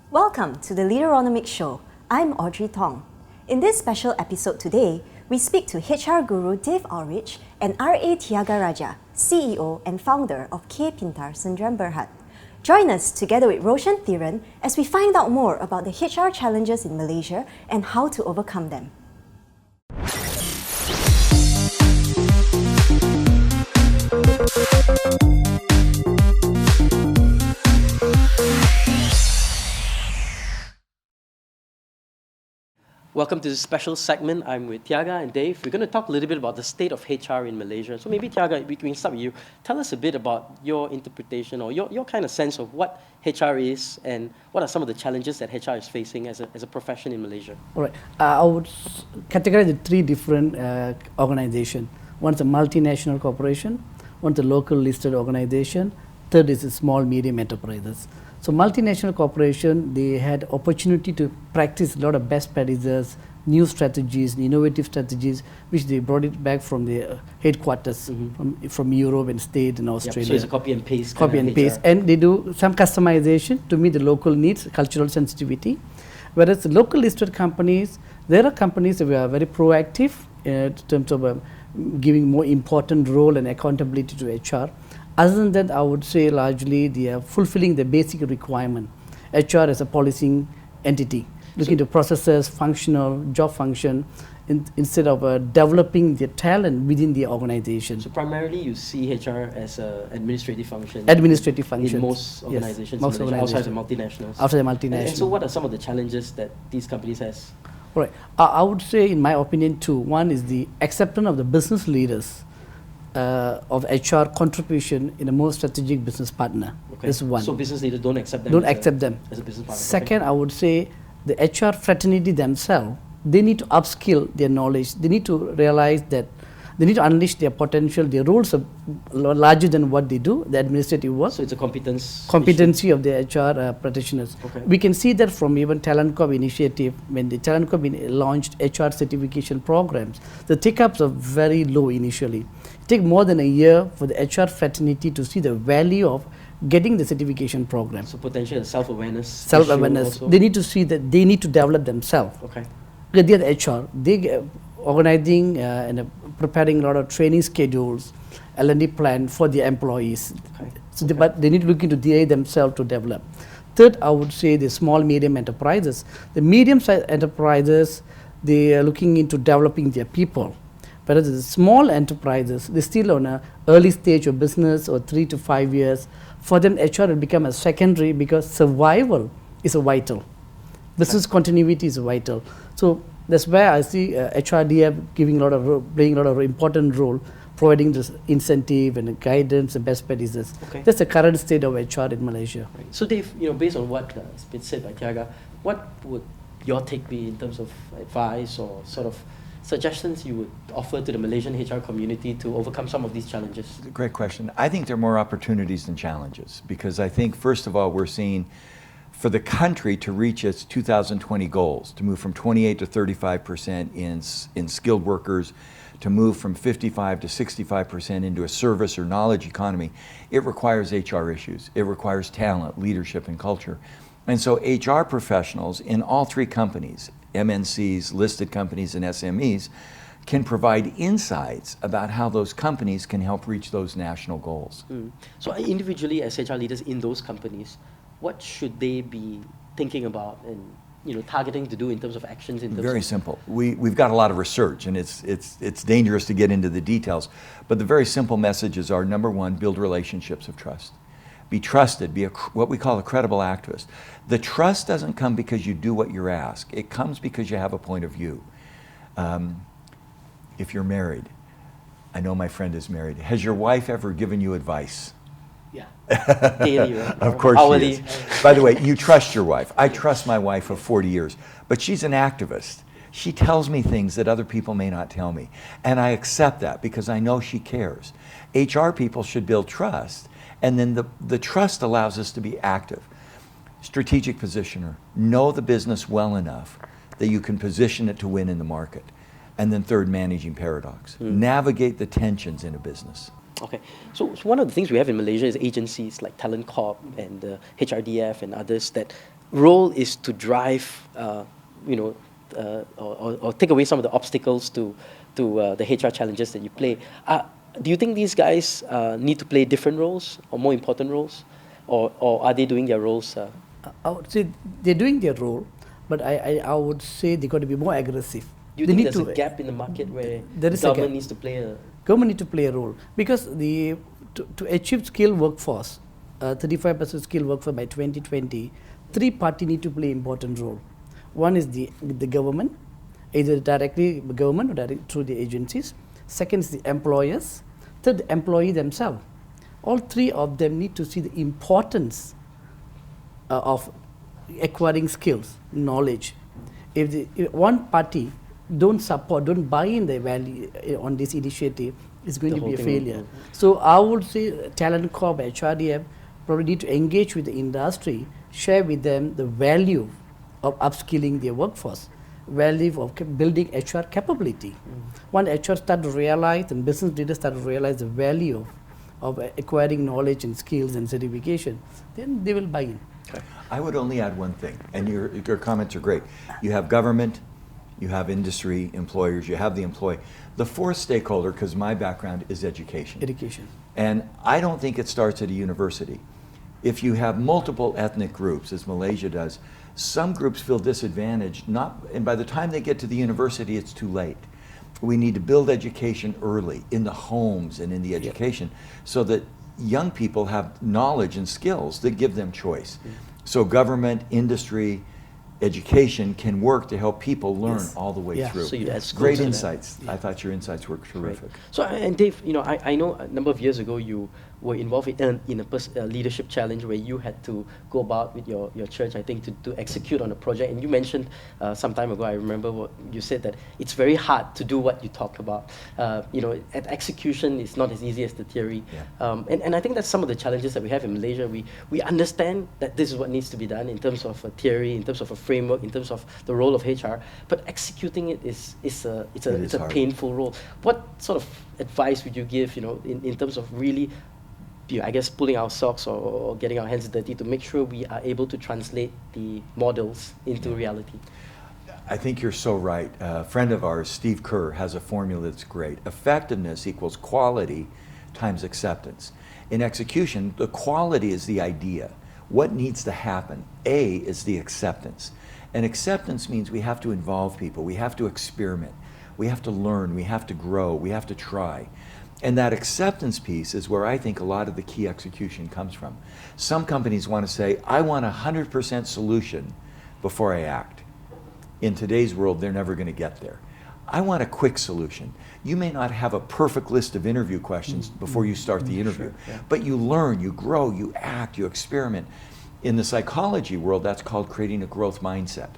Welcome to the Leaderonomics Show. I'm Audrey Tong. In this special episode today, we speak to HR guru Dave Ulrich and RA Thiagaraja, CEO and founder of KPintar Sdn Bhd. Join us together with Roshan Thiran as we find out more about the HR challenges in Malaysia and how to overcome them. Welcome to this special segment. I'm with Thiaga and Dave. We're going to talk a little bit about the state of HR in Malaysia. So maybe, Thiaga, we can start with you. Tell us a bit about your interpretation or your kind of sense of what HR is and what are some of the challenges that HR is facing as a profession in Malaysia. All right. I would categorize the three different organizations. One's a multinational corporation, one's a local listed organization, third is a small medium enterprises. So multinational corporation, they had opportunity to practice a lot of best practices, new strategies, innovative strategies, which they brought it back from the headquarters from Europe and States and Australia. Yep, so it's a copy and paste. Copy and paste. And they do some customization to meet the local needs, cultural sensitivity. Whereas the local listed companies, there are companies that are very proactive in terms of giving more important role and accountability to HR. Other than that, I would say largely they are fulfilling the basic requirement. HR as a policing entity, looking to processes, functional, job function, instead of developing the talent within the organization. So primarily you see HR as an administrative function. Administrative function. In most organizations, yes, most outside the multinationals. Outside the multinationals. And so what are some of the challenges that these companies has? Right. I would say, in my opinion, two. One is the acceptance of the business leaders of HR contribution in a more strategic business partner. Okay. This is one. So business leaders don't accept them. As a business partner. Second, I would say the HR fraternity themselves, they need to upskill their knowledge. They need to realize that they need to unleash their potential. Their roles are larger than what they do, the administrative work. So it's a competency of the HR practitioners. Okay. We can see that from even TalentCorp initiative. When the TalentCorp launched HR certification programs, the take-ups are very low initially. It takes more than a year for the HR fraternity to see the value of getting the certification program. So potential self-awareness. Self-awareness. They need to see that they need to develop themselves. Okay. They are the HR. They organizing and preparing a lot of training schedules, L&D plan for the employees. Okay. So but they need to look into they themselves to develop. Third, I would say the small medium enterprises. The medium-sized enterprises, they are looking into developing their people. Whereas the small enterprises, they're still on an early stage of business or 3 to 5 years. For them, HR will become a secondary because survival is a vital. Business continuity is vital. So that's where I see HRDF playing a lot of important role, providing this incentive and guidance and best practices. Okay. That's the current state of HR in Malaysia. Right. So Dave, based on what has been said by Thiaga, what would your take be in terms of advice or sort of suggestions you would offer to the Malaysian HR community to overcome some of these challenges? Great question. I think there are more opportunities than challenges because I think, first of all, we're seeing for the country to reach its 2020 goals, to move from 28 to 35% in skilled workers, to move from 55 to 65% into a service or knowledge economy, it requires HR issues. It requires talent, leadership, and culture. And so HR professionals in all three companies, MNCs, listed companies, and SMEs, can provide insights about how those companies can help reach those national goals. So individually as HR leaders in those companies, what should they be thinking about and targeting to do in terms of actions? Very simple. We've got a lot of research, and it's dangerous to get into the details. But the very simple messages are: number one, build relationships of trust. Be trusted. Be what we call a credible activist. The trust doesn't come because you do what you're asked. It comes because you have a point of view. If you're married, I know my friend is married. Has your wife ever given you advice? Yeah. Daily, right? Of course she is. By the way, you trust your wife. I trust my wife of 40 years, but she's an activist. She tells me things that other people may not tell me, and I accept that because I know she cares. HR people should build trust, and then the trust allows us to be active. Strategic positioner. Know the business well enough that you can position it to win in the market. And then third, managing paradox. Navigate the tensions in a business. Okay, so one of the things we have in Malaysia is agencies like TalentCorp and HRDF and others that role is to drive, or take away some of the obstacles to the HR challenges that you play. Do you think these guys need to play different roles or more important roles, or are they doing their roles? I would say they're doing their role, but I would say they got to be more aggressive. Do you think there's a gap in the market where the government needs to play a... Government need to play a role, because to achieve skilled workforce, 35% skilled workforce by 2020, three parties need to play important role. One is the government, either directly the government or directly through the agencies. Second is the employers. Third, the employee themselves. All three of them need to see the importance of acquiring skills, knowledge. If one party don't support, don't buy in the value on this initiative, it's going to be a failure. So I would say TalentCorp, HDRF probably need to engage with the industry, share with them the value of upskilling their workforce, value of building HR capability. When HR start to realize and business leaders start to realize the value of acquiring knowledge and skills and certification, then they will buy in. Okay. I would only add one thing, and your comments are great. You have government, you have industry, employers, you have the employee. The fourth stakeholder, because my background is education. Education. And I don't think it starts at a university. If you have multiple ethnic groups, as Malaysia does, some groups feel disadvantaged, and by the time they get to the university, it's too late. We need to build education early, in the homes and in the education, so that young people have knowledge and skills that give them choice. So government, industry, education can work to help people learn all the way through. So you add schools Great to that. insights. I thought your insights were terrific. So, and Dave, I know a number of years ago you were involved in a leadership challenge where you had to go about with your church, I think, to execute on a project. And you mentioned some time ago, I remember what you said, that it's very hard to do what you talk about. At execution, it's not as easy as the theory. Yeah. And I think that's some of the challenges that we have in Malaysia. We understand that this is what needs to be done in terms of a theory, in terms of a framework, in terms of the role of HR, but executing it is a painful role. What sort of advice would you give, in terms of really, I guess, pulling our socks or getting our hands dirty to make sure we are able to translate the models into reality? I think you're so right. A friend of ours, Steve Kerr, has a formula that's great. Effectiveness equals quality times acceptance. In execution, the quality is the idea. What needs to happen? A is the acceptance. And acceptance means we have to involve people. We have to experiment. We have to learn. We have to grow. We have to try. And that acceptance piece is where I think a lot of the key execution comes from. Some companies want to say, I want a 100% solution before I act. In today's world, they're never going to get there. I want a quick solution. You may not have a perfect list of interview questions before you start the interview, but you learn, you grow, you act, you experiment. In the psychology world, that's called creating a growth mindset.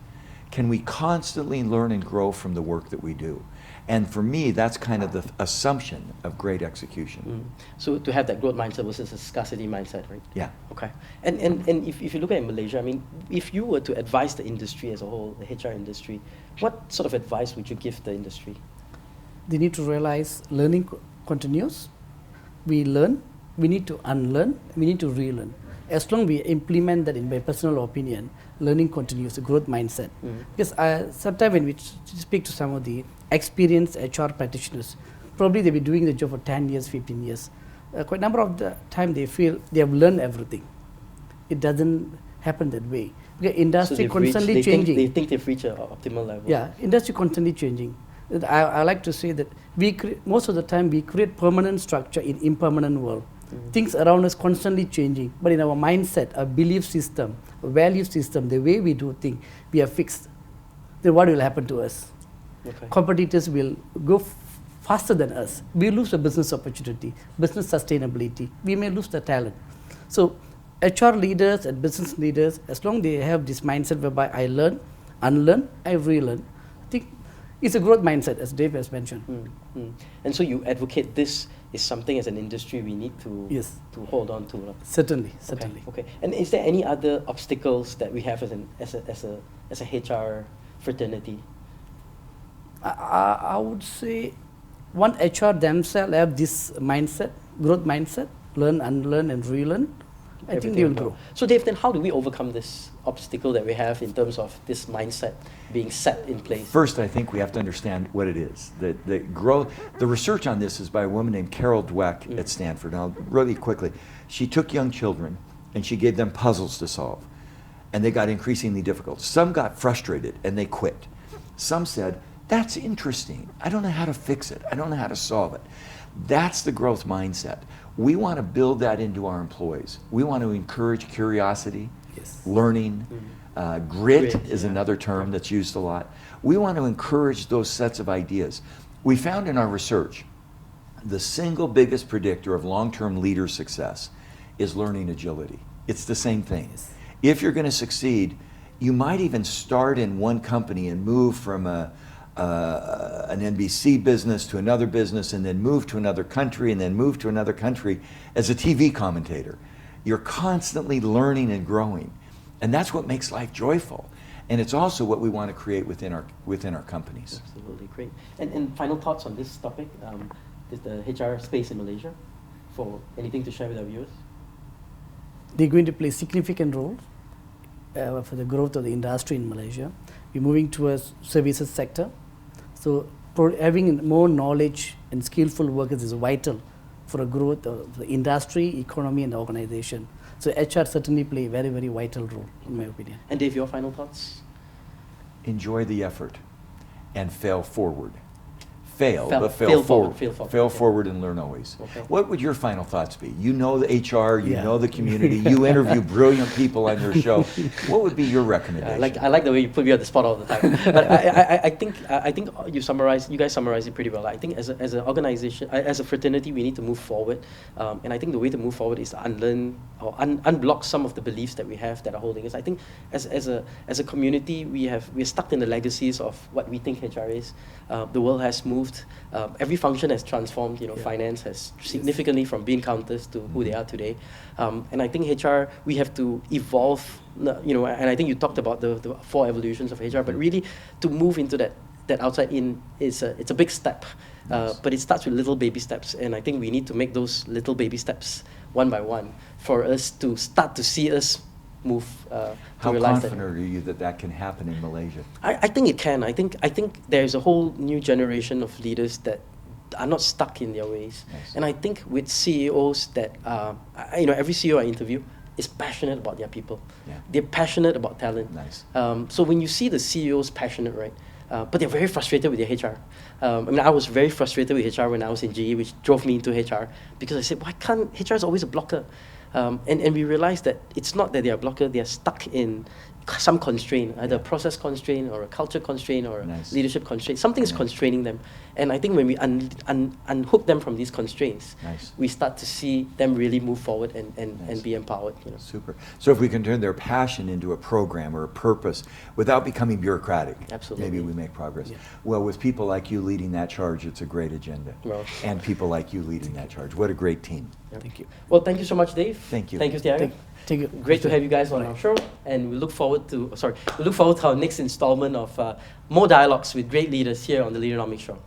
Can we constantly learn and grow from the work that we do? And for me, that's kind of the assumption of great execution. So to have that growth mindset versus a scarcity mindset, right? Yeah. Okay. And if you look at Malaysia, I mean, if you were to advise the industry as a whole, the HR industry, what sort of advice would you give the industry? They need to realize learning continues. We learn, we need to unlearn, we need to relearn. As long as we implement that, in my personal opinion, learning continues, a growth mindset. Because sometimes when we speak to some of the experienced HR practitioners, probably they've been doing the job for 10 years, 15 years. Quite a number of the time they feel they have learned everything. It doesn't happen that way. Because industry constantly changing. They think they've reached an optimal level. Yeah, industry constantly changing. I like to say that most of the time we create permanent structure in impermanent world. Things around us constantly changing, but in our mindset, our belief system, our value system, the way we do things, we are fixed. Then what will happen to us? Okay. Competitors will go faster than us. We lose the business opportunity, business sustainability. We may lose the talent. So HR leaders and business leaders, as long as they have this mindset whereby I learn, unlearn, I relearn, I think it's a growth mindset, as Dave has mentioned. And so you advocate this is something as an industry we need to hold on to. Right? Certainly. Okay. And is there any other obstacles that we have as a HR fraternity? I would say one, HR themselves have this mindset, growth mindset, learn, unlearn, and relearn. I think they will grow. So Dave, then how do we overcome this obstacle that we have in terms of this mindset being set in place? First, I think we have to understand what it is. The research on this is by a woman named Carol Dweck at Stanford. Now, really quickly, she took young children and she gave them puzzles to solve. And they got increasingly difficult. Some got frustrated and they quit. Some said, that's interesting. I don't know how to fix it. I don't know how to solve it. That's the growth mindset. We want to build that into our employees. We want to encourage curiosity, learning. Grit is another term that's used a lot. We want to encourage those sets of ideas. We found in our research the single biggest predictor of long-term leader success is learning agility. It's the same thing. If you're going to succeed, you might even start in one company and move from an NBC business to another business, and then move to another country, and then move to another country as a TV commentator. You're constantly learning and growing, and that's what makes life joyful. And it's also what we want to create within our companies. Absolutely, great. And final thoughts on this topic? Is the HR space in Malaysia? For anything to share with our viewers? They're going to play a significant role for the growth of the industry in Malaysia. We're moving towards services sector. So having more knowledge and skillful workers is vital for a growth of the industry, economy, and the organization. So HR certainly play a very, very vital role, in my opinion. And Dave, your final thoughts? Enjoy the effort and fail forward. Fail forward and learn always. Okay. What would your final thoughts be? You know the HR, you know the community, you interview brilliant people on your show. What would be your recommendation? I like the way you put me on the spot all the time. But I think you guys summarize it pretty well. I think as an organization, as a fraternity, we need to move forward. And I think the way to move forward is to unlearn or unblock some of the beliefs that we have that are holding us. I think as a community, we're stuck in the legacies of what we think HR is. The world has moved. Every function has transformed. Finance has significantly from bean counters to who they are today. And I think HR, we have to evolve. And I think you talked about the 4 evolutions of HR, but really to move into that outside in it's a big step. But it starts with little baby steps, and I think we need to make those little baby steps one by one for us to start to see us move. How confident are you that can happen in Malaysia? I think it can. I think there's a whole new generation of leaders that are not stuck in their ways. Nice. And I think with CEOs that every CEO I interview is passionate about their people. Yeah. They're passionate about talent. Nice. So when you see the CEOs passionate, right? But they're very frustrated with their HR. I was very frustrated with HR when I was in GE, which drove me into HR, because I said, why can't HR is always a blocker? And we realized that it's not that they are a blocker, they are stuck in some constraint, either a process constraint or a culture constraint or a leadership constraint. Something is constraining them. And I think when we unhook them from these constraints, we start to see them really move forward and be empowered. Super. So if we can turn their passion into a program or a purpose without becoming bureaucratic, absolutely, maybe we make progress. Yeah. Well, with people like you leading that charge, it's a great agenda. Well, and people like you leading that charge. What a great team. Yeah. Thank you. Well, thank you so much, Dave. Thank you. Thank you, Thiaga. Thank you. Great to have you guys on our show, and we look forward to our next installment of more dialogues with great leaders here on the Leaderonomics Show.